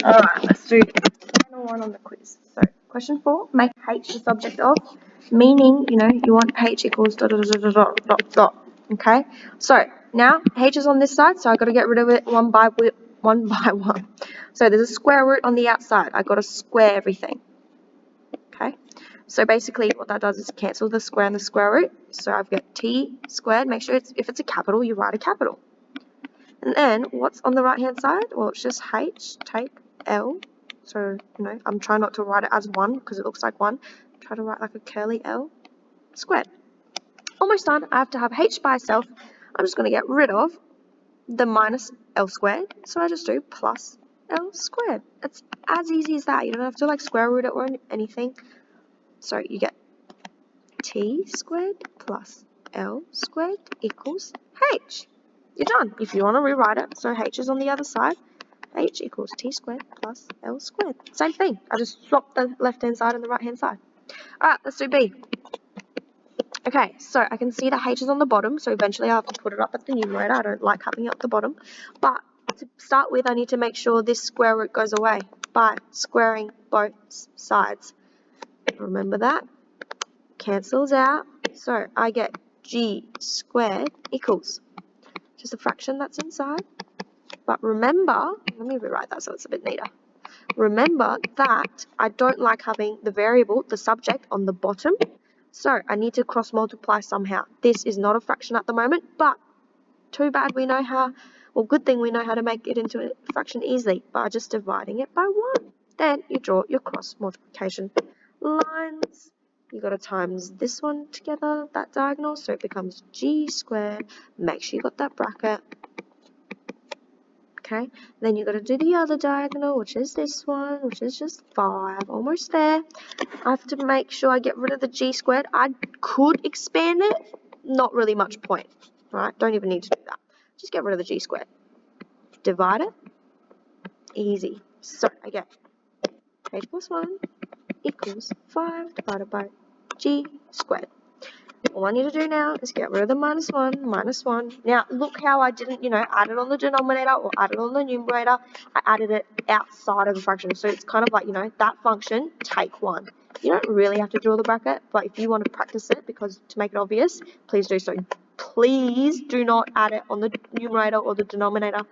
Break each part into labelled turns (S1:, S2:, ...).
S1: Alright, let's do the final one on the quiz. So, question 4, make H the subject of, meaning, you want H equals dot, dot, dot, dot, dot, dot, dot. Okay? So, now H is on this side, so I've got to get rid of it one by one. So, there's a square root on the outside. I've got to square everything. Okay? So, basically, what that does is cancel the square and the square root. So, I've got T squared. Make sure if it's a capital, you write a capital. And then, what's on the right-hand side? Well, it's just H, take L. So, I'm trying not to write it as 1 because it looks like 1. Try to write like a curly L squared. Almost done. I have to have H by itself. I'm just going to get rid of the minus L squared. So, I just do plus L squared. It's as easy as that. You don't have to like square root it or anything. So, you get T squared plus L squared equals H. You're done. If you want to rewrite it, so H is on the other side. H equals T squared plus L squared. Same thing. I just swapped the left-hand side and the right-hand side. Alright, let's do B. Okay, so I can see the H is on the bottom, so eventually I have to put it up at the numerator. I don't like having it at the bottom. But to start with, I need to make sure this square root goes away by squaring both sides. Remember that? Cancels out. So I get G squared equals just a fraction that's inside. But remember, let me rewrite that so it's a bit neater. Remember that I don't like having the variable, the subject, on the bottom. So I need to cross multiply somehow. This is not a fraction at the moment, but too bad we know how, well, good thing we know how to make it into a fraction easily by just dividing it by 1. Then you draw your cross multiplication lines. You got to times this one together, that diagonal, so it becomes G squared. Make sure you got that bracket. Okay, then you got to do the other diagonal, which is this one, which is just 5, almost there. I have to make sure I get rid of the G squared. I could expand it, not really much point, right? Don't even need to do that. Just get rid of the G squared. Divide it, easy. So I get H plus 1 equals 5 divided by G squared. All I need to do now is get rid of the minus 1. Now, look how I didn't, add it on the denominator or add it on the numerator. I added it outside of the fraction. So it's kind of like, that function, take 1. You don't really have to draw the bracket, but if you want to practice it, because to make it obvious, please do so. Please do not add it on the numerator or the denominator.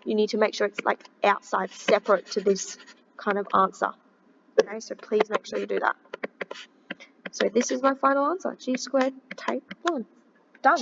S1: You need to make sure it's like outside, separate to this kind of answer. Okay, so please make sure you do that. So this is my final answer, G squared, take 1. Done.